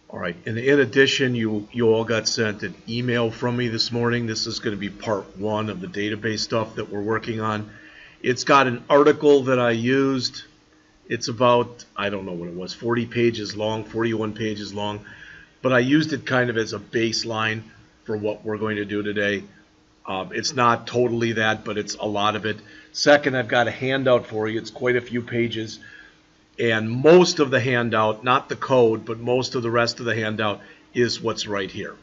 All right, and in addition, you all got sent an email from me this morning. This is going to be part 1 of the database stuff that we're working on. It's got an article that I used. It's about, I don't know what it was, 40 pages long, 41 pages long. But I used it kind of as a baseline for what we're going to do today. It's not totally that, but it's a lot of it. Second, I've got a handout for you. It's quite a few pages. And most of the handout, not the code, but most of the rest of the handout is what's right here.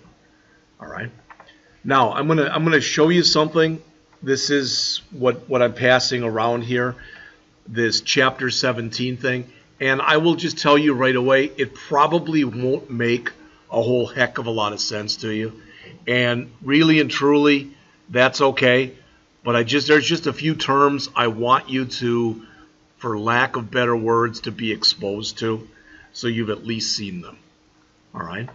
All right. Now, I'm gonna show you something. This is what I'm passing around here, this chapter 17 thing. And I will just tell you right away, it probably won't make a whole heck of a lot of sense to you. And really and truly, that's okay. But there's just a few terms I want you to, for lack of better words, to be exposed to, so you've at least seen them. All right?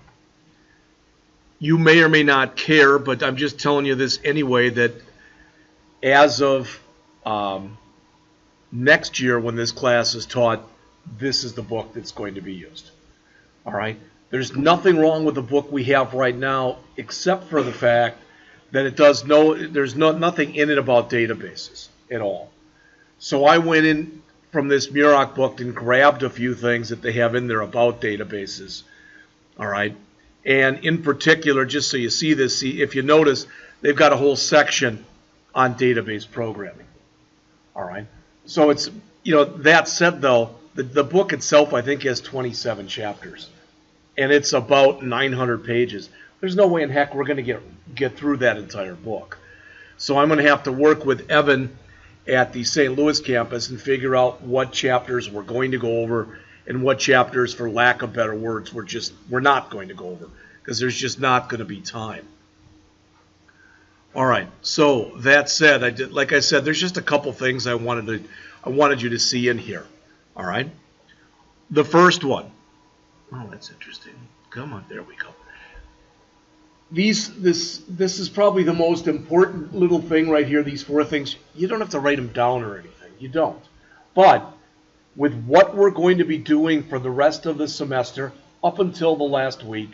You may or may not care, but I'm just telling you this anyway, that as of next year when this class is taught, this is the book that's going to be used. All right? There's nothing wrong with the book we have right now, except for the fact that there's nothing in it about databases at all. So I went in from this Muroc book and grabbed a few things that they have in there about databases. All right. And in particular, just so you see this, if you notice, they've got a whole section on database programming. All right. So it's, that said though, the book itself, I think, has 27 chapters. And it's about 900 pages. There's no way in heck we're going to get through that entire book. So I'm going to have to work with Evan at the St. Louis campus and figure out what chapters we're going to go over and what chapters, for lack of better words, we're not going to go over, because there's just not going to be time. All right. So that said, like I said, there's just a couple things I wanted you to see in here. All right. The first one. Oh, that's interesting. Come on, there we go. This is probably the most important little thing right here, these 4 things. You don't have to write them down or anything. You don't. But with what we're going to be doing for the rest of the semester, up until the last week,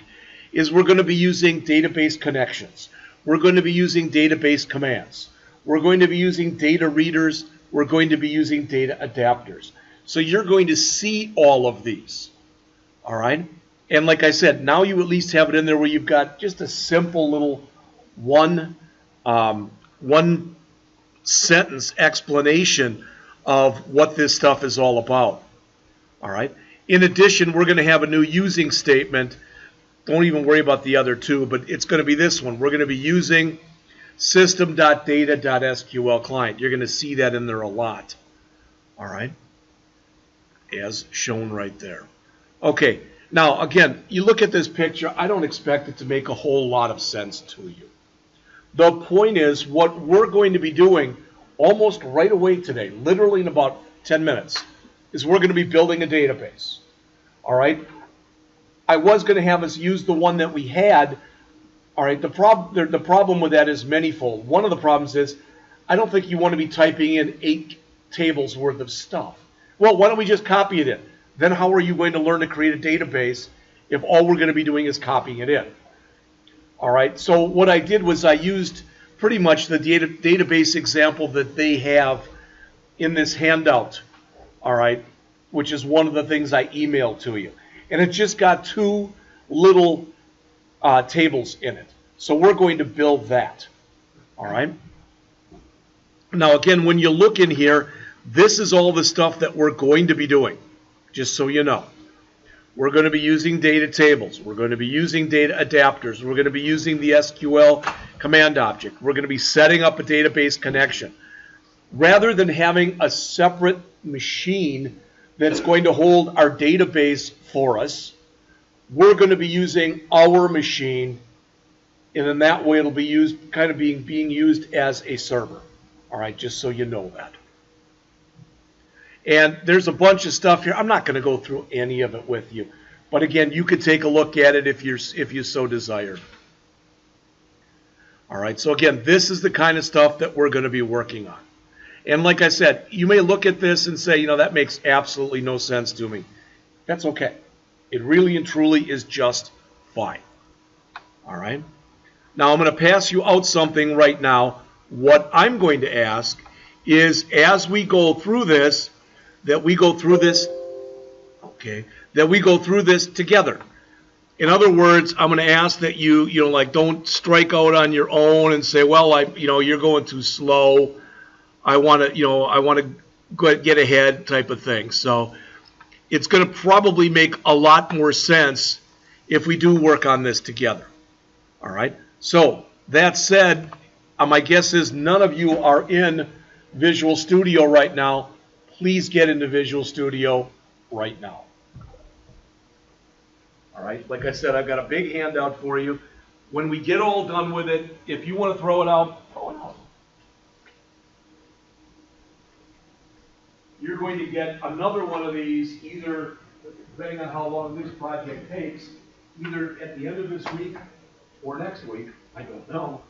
is we're going to be using database connections. We're going to be using database commands. We're going to be using data readers. We're going to be using data adapters. So you're going to see all of these. All right? And like I said, now you at least have it in there where you've got just a simple little one sentence explanation of what this stuff is all about. All right. In addition, we're going to have a new using statement. Don't even worry about the other two, but it's going to be this one. We're going to be using system.data.sql client. You're going to see that in there a lot. All right. As shown right there. Okay. Now, again, you look at this picture, I don't expect it to make a whole lot of sense to you. The point is, what we're going to be doing almost right away today, literally in about 10 minutes, is we're going to be building a database. All right? I was going to have us use the one that we had. All right, the problem with that is manifold. One of the problems is, I don't think you want to be typing in 8 tables worth of stuff. Well, why don't we just copy it in? Then how are you going to learn to create a database if all we're going to be doing is copying it in? All right, so what I did was I used pretty much the database example that they have in this handout, all right, which is one of the things I emailed to you. And it just got 2 little tables in it. So we're going to build that, all right? Now, again, when you look in here, this is all the stuff that we're going to be doing. Just so you know, we're going to be using data tables. We're going to be using data adapters. We're going to be using the SQL command object. We're going to be setting up a database connection. Rather than having a separate machine that's going to hold our database for us, we're going to be using our machine, and in that way it'll be used, being used as a server. All right, just so you know that. And there's a bunch of stuff here. I'm not going to go through any of it with you. But again, you could take a look at it if you so desire. All right, so again, this is the kind of stuff that we're going to be working on. And like I said, you may look at this and say, that makes absolutely no sense to me. That's okay. It really and truly is just fine. All right? Now I'm going to pass you out something right now. What I'm going to ask is, as we go through this, that we go through this together. In other words, I'm going to ask that you like, don't strike out on your own and say, well, you're going too slow. I want to get ahead type of thing. So it's going to probably make a lot more sense if we do work on this together. All right. So that said, my guess is none of you are in Visual Studio right now. Please get into Visual Studio right now. All right, like I said, I've got a big handout for you. When we get all done with it, if you want to throw it out, throw it out. You're going to get another one of these, either, depending on how long this project takes, either at the end of this week or next week. I don't know.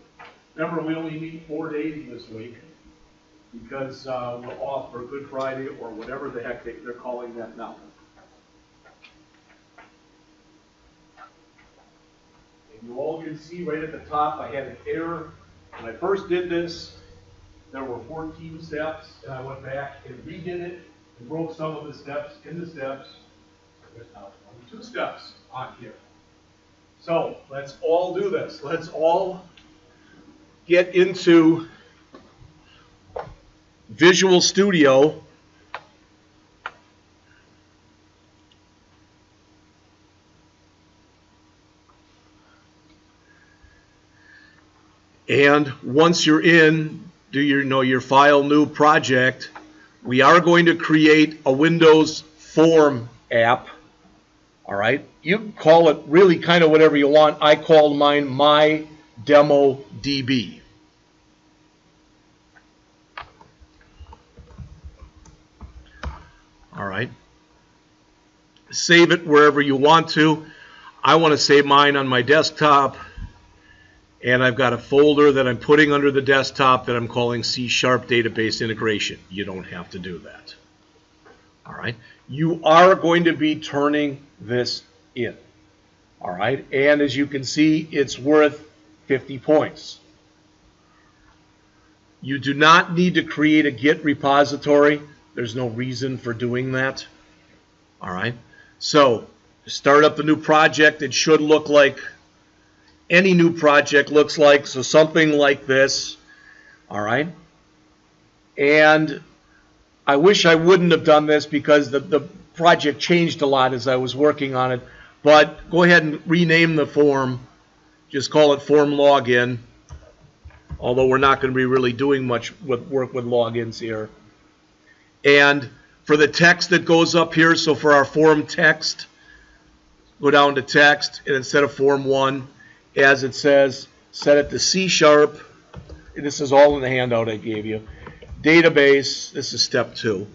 Remember, we only meet 4 days this week because we're off for Good Friday or whatever the heck they're calling that now. You all can see right at the top, I had an error. When I first did this, there were 14 steps, and I went back and redid it and broke some of the steps in the steps. There's now 22 steps on here. So let's all do this. Let's all get into Visual Studio. And once you're in, do your file new project, we are going to create a Windows form app. All right, you can call it really kind of whatever you want. I called mine My DemoDB. All right, save it wherever you want to. I want to save mine on my desktop. And I've got a folder that I'm putting under the desktop that I'm calling C# Database Integration. You don't have to do that. All right. You are going to be turning this in. All right. And as you can see, it's worth 50 points. You do not need to create a Git repository. There's no reason for doing that. All right. So to start up the new project, it should look like any new project looks like, so something like this. All right. And I wish I wouldn't have done this because the project changed a lot as I was working on it. But go ahead and rename the form. Just call it form login. Although we're not going to be really doing much work with logins here. And for the text that goes up here, so for our form text, go down to text, and instead of form 1, as it says, set it to C#. This is all in the handout I gave you. Database, this is step 2.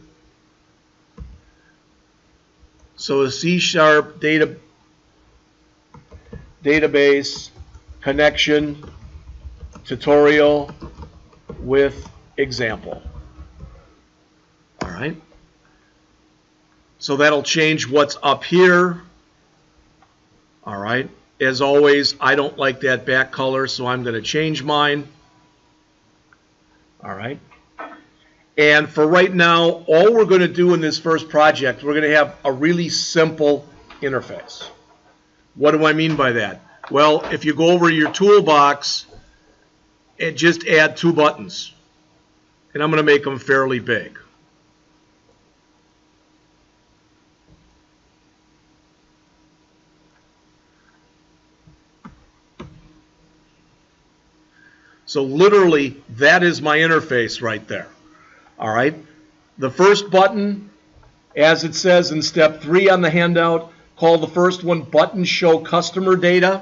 So a C# database connection tutorial with example. All right. So that'll change what's up here. All right. As always, I don't like that back color, so I'm going to change mine. All right. And for right now, all we're going to do in this first project, we're going to have a really simple interface. What do I mean by that? Well, if you go over to your toolbox and just add 2 buttons. And I'm going to make them fairly big. So literally, that is my interface right there. All right. The first button, as it says in step 3 on the handout, call the first one button show customer data.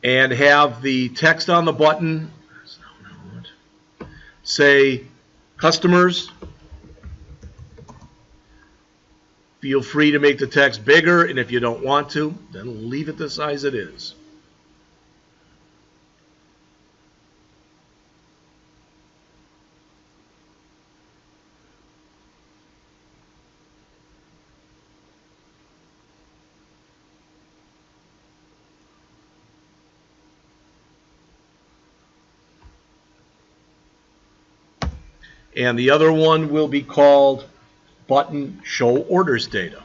And have the text on the button say customers Feel free to make the text bigger, and if you don't want to, then leave it the size it is. And the other one will be called button show orders data.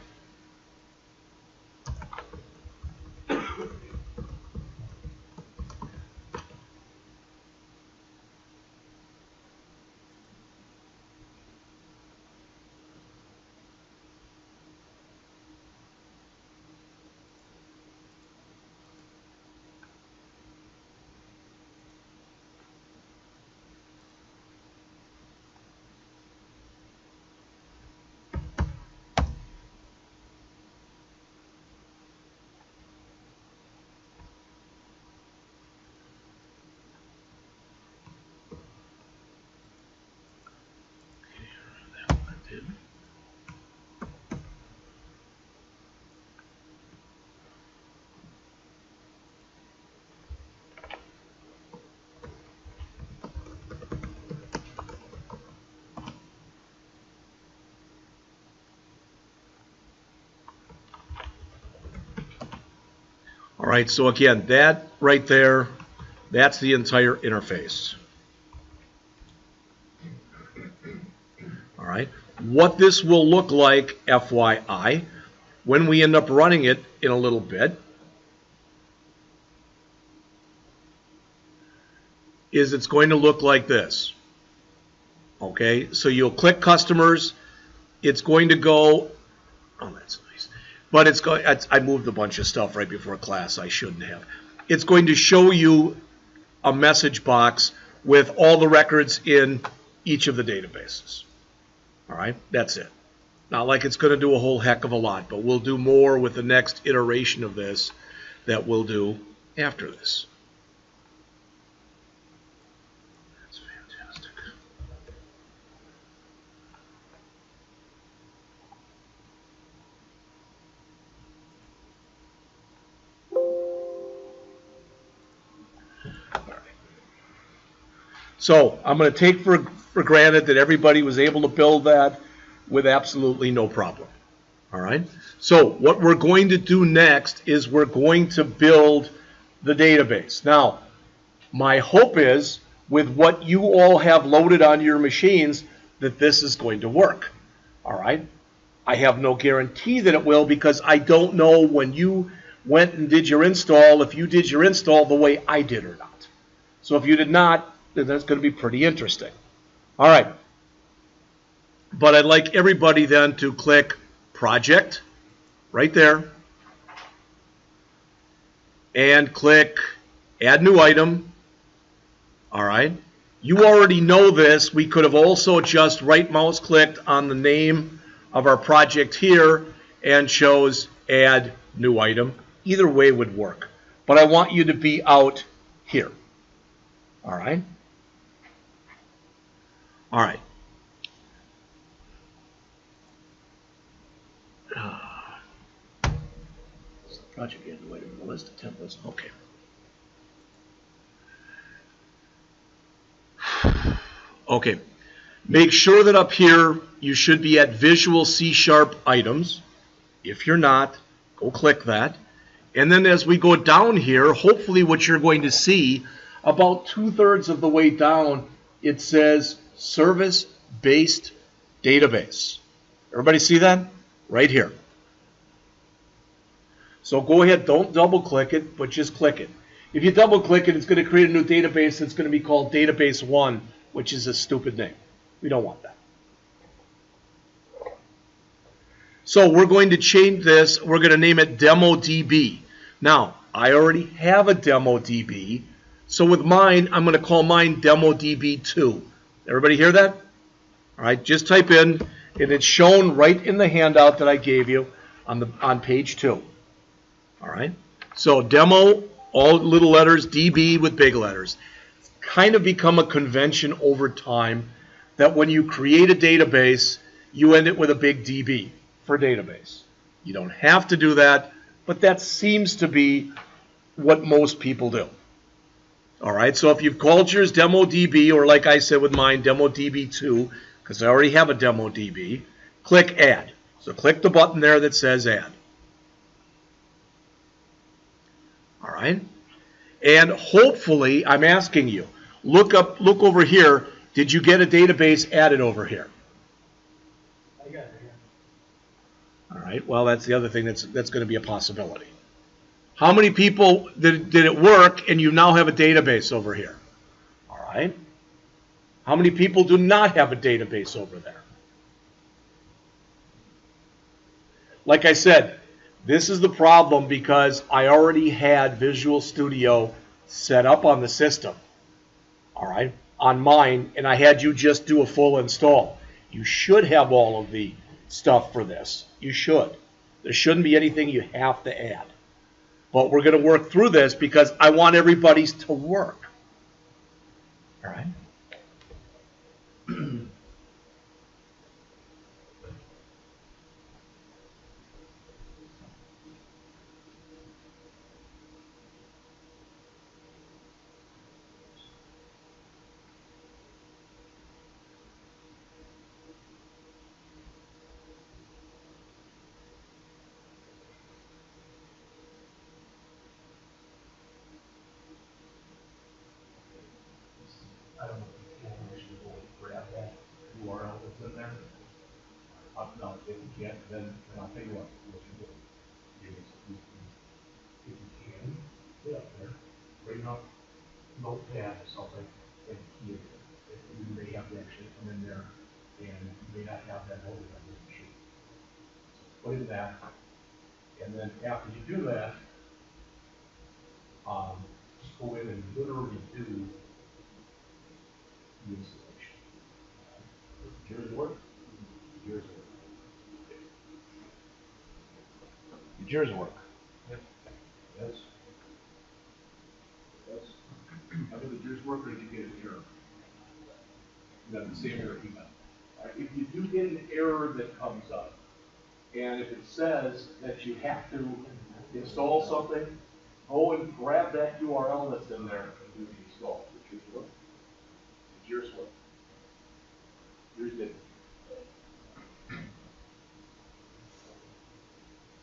All right, so again, that right there, that's the entire interface. All right, what this will look like, FYI, when we end up running it in a little bit, is it's going to look like this. Okay, so you'll click customers, it's going to go, oh, that's nice. But it's going, I moved a bunch of stuff right before class I shouldn't have. It's going to show you a message box with all the records in each of the databases. All right, that's it. Not like it's going to do a whole heck of a lot, but we'll do more with the next iteration of this that we'll do after this. That's fantastic. So I'm going to take for granted that everybody was able to build that with absolutely no problem. All right. So what we're going to do next is we're going to build the database. Now, my hope is with what you all have loaded on your machines that this is going to work. All right. I have no guarantee that it will because I don't know when you went and did your install, if you did your install the way I did or not. So if you did not, then that's going to be pretty interesting. All right. But I'd like everybody then to click Project right there and click Add New Item. All right. You already know this. We could have also just right mouse clicked on the name of our project here and chose Add New Item. Either way would work. But I want you to be out here. All right. All right. Project Add New Item, the list of templates. Okay. Okay. Make sure that up here you should be at Visual C# Items. If you're not, go click that. And then as we go down here, hopefully what you're going to see, about 2/3 of the way down, it says Service-Based Database. Everybody see that? Right here. So go ahead, don't double click it, but just click it. If you double click it, it's going to create a new database that's going to be called Database01, which is a stupid name. We don't want that. So we're going to change this. We're going to name it DemoDB. Now, I already have a DemoDB. So with mine, I'm going to call mine DemoDB2. Everybody hear that? All right, just type in, and it's shown right in the handout that I gave you on page 2. All right, so demo, all little letters, DB with big letters. It's kind of become a convention over time that when you create a database, you end it with a big DB. for database. You don't have to do that, but that seems to be what most people do. All right, so if you've called yours DemoDB, or like I said with mine, DemoDB2, because I already have a DemoDB, click Add. So click the button there that says Add. All right, and hopefully, I'm asking you, look over here. Did you get a database added over here? I got it. All right, well, that's the other thing that's going to be a possibility. How many people did it work and you now have a database over here? All right. How many people do not have a database over there? Like I said, this is the problem because I already had Visual Studio set up on the system, all right, on mine, and I had you just do a full install. You should have all of the stuff for this. You should. There shouldn't be anything you have to add. But we're going to work through this because I want everybody's to work. All right? I don't know if you can actually go and grab that URL that's in there. No, if you can't, then I'll tell you what you do. If you can, get up there, bring up Notepad or something, and key it in. If you may have to actually come in there, and you may not have that loaded on this machine. So put in that, and then after you do that, just go in and literally do the installation. Yours work? Yours work. Did yours work? Yes. Yes. How did yours work, or did you get an error? You got the same error you got. All right. If you do get an error that comes up, and if it says that you have to install something, go and grab that URL that's in there and do the install. Did yours work? Did yours work? Yours didn't.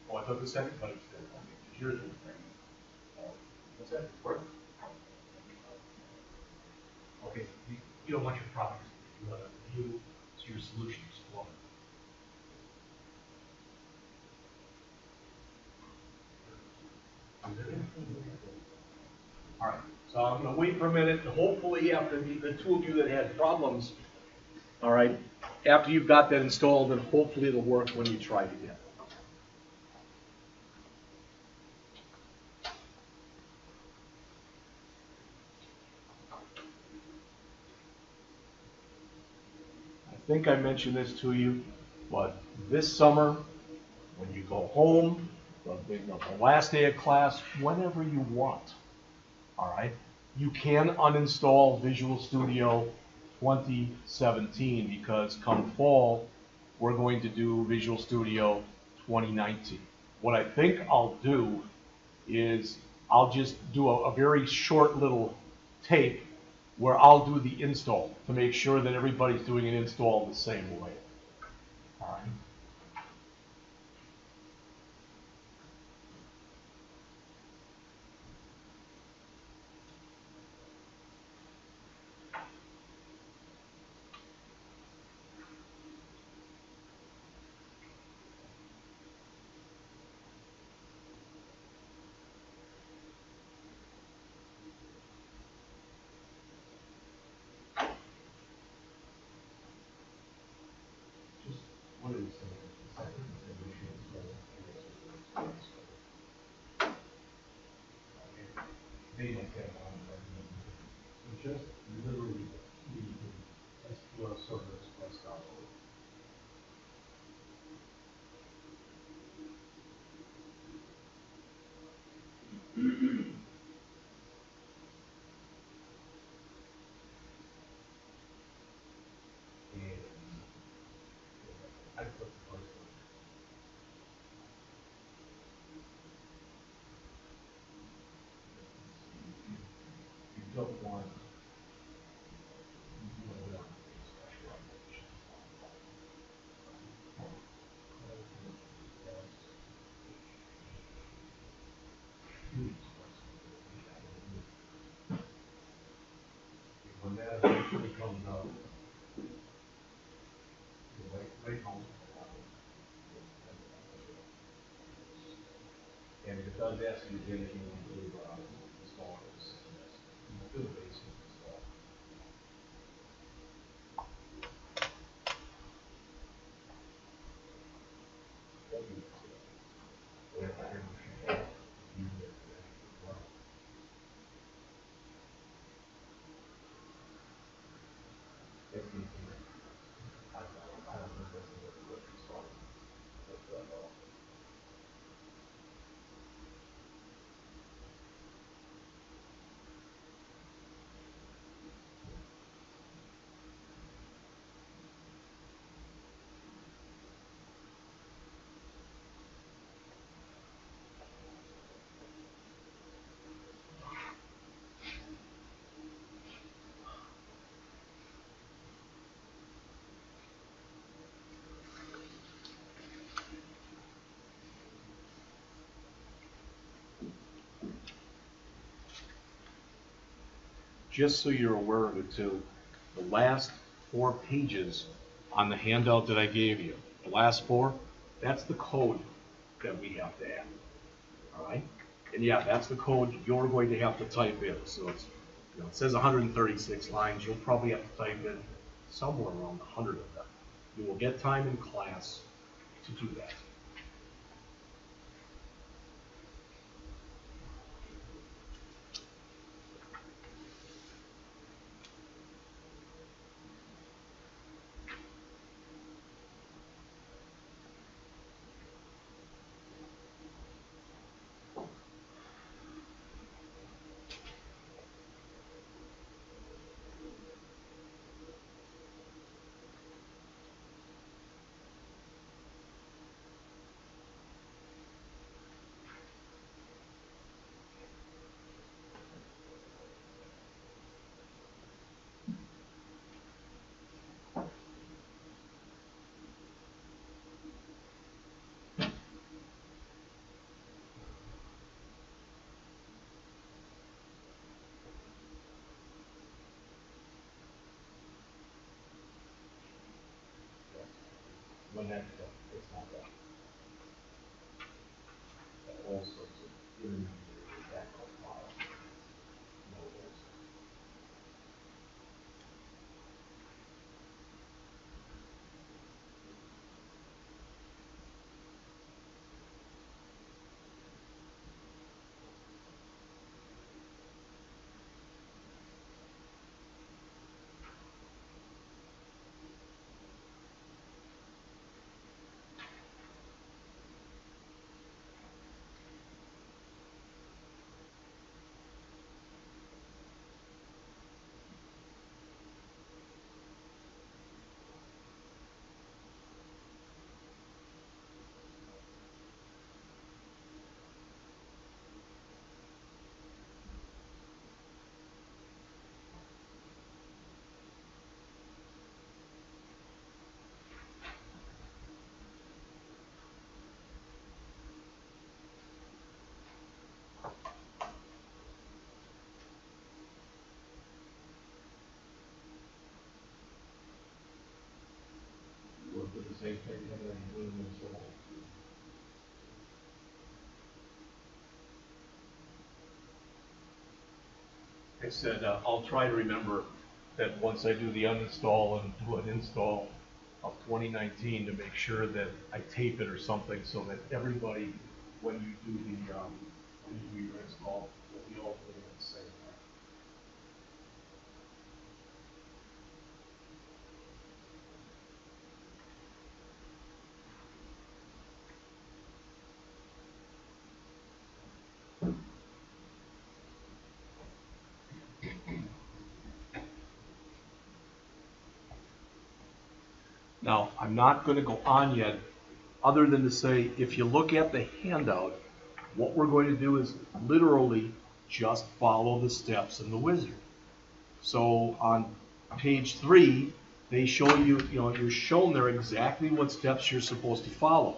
Oh, I thought the second time it did. Did yours work? What's that? Work? Okay, you don't want your products. You want to view your solution explorer. All right. So I'm going to wait for a minute. Hopefully, after the two of you that had problems, all right, after you've got that installed, then hopefully it'll work when you try it again. I think I mentioned this to you, but this summer, when you go home, the last day of class, whenever you want, all right, you can uninstall Visual Studio 2017 because come fall, we're going to do Visual Studio 2019. What I think I'll do is I'll just do a very short little tape where I'll do the install to make sure that everybody's doing an install the same way. All right. Just what is the second solution install? Okay. They don't have on that. So just literally key in SQL Server Express download. And I put the first one. When that eventually comes up, wait home. And if it does ask you again, if you want to install it, just say yes. Do the basic install. Just so you're aware of it too, the last 4 pages on the handout that I gave you, the last 4, that's the code that we have to add. All right? And yeah, that's the code you're going to have to type in. So it's, it says 136 lines. You'll probably have to type in somewhere around 100 of them. You will get time in class to do that. When that, it's not that. All sorts of intermediary backup files. No, there's. We'll put the same thing together and do them install. I said, I'll try to remember that once I do the uninstall and do an install of 2019 to make sure that I tape it or something so that everybody, when you do your install, will be all doing it the same way. Now, I'm not going to go on yet, other than to say, if you look at the handout, what we're going to do is literally just follow the steps in the wizard. So on page 3, they show you, you're shown there exactly what steps you're supposed to follow.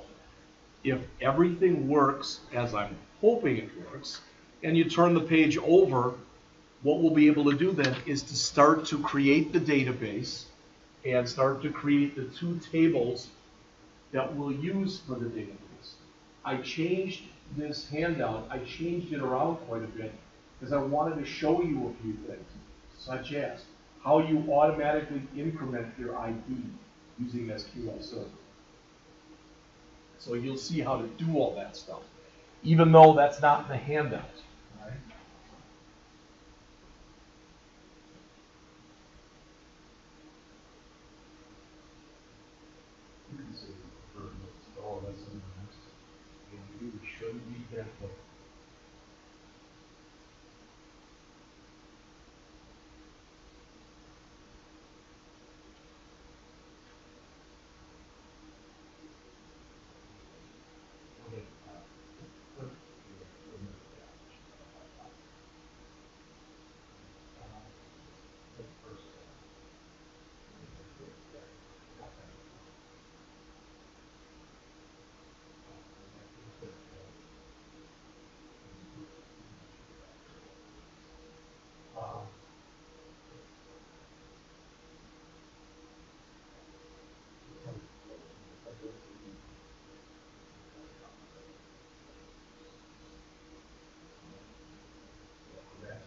If everything works as I'm hoping it works, and you turn the page over, what we'll be able to do then is to start to create the database and start to create the 2 tables that we'll use for the database. I changed this handout, I changed it around quite a bit because I wanted to show you a few things, such as how you automatically increment your ID using SQL Server. So you'll see how to do all that stuff, even though that's not in the handout. All right? You can say for all that's in the next, and you should be careful.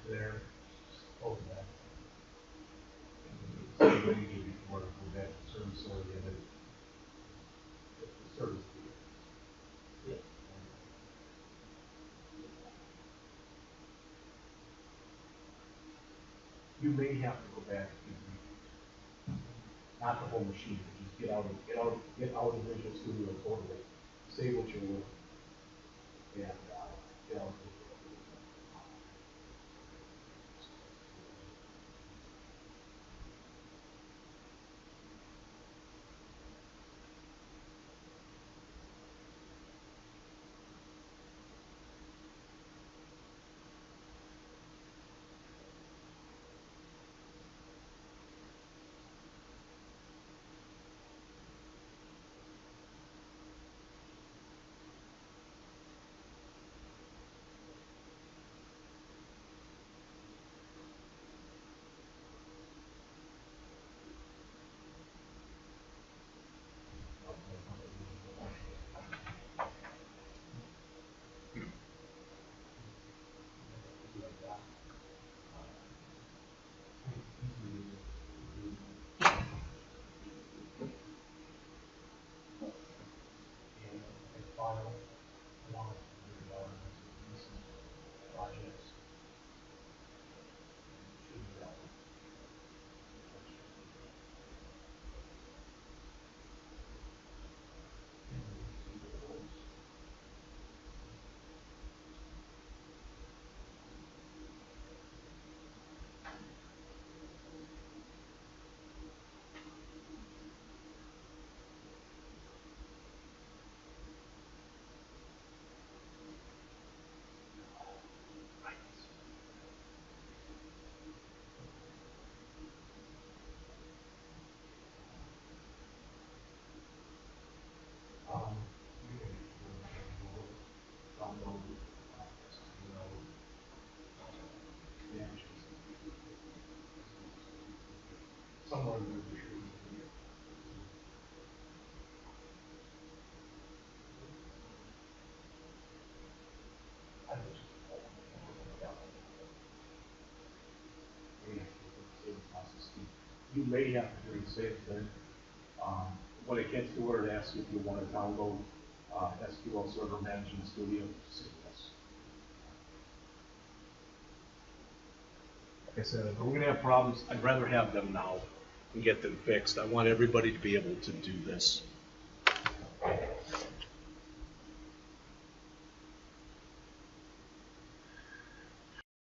There, hold that. So when you do before that service oriented, the service. Yeah. You may have to go back and not the whole machine, but just get out of Visual Studio totally. Save what you're doing. And get out. Somewhere in the you may have to do the same thing. When it gets to where it asks you if you want to download SQL Server Management Studio, say yes. Like I said, if we're going to have problems, I'd rather have them now and get them fixed. I want everybody to be able to do this.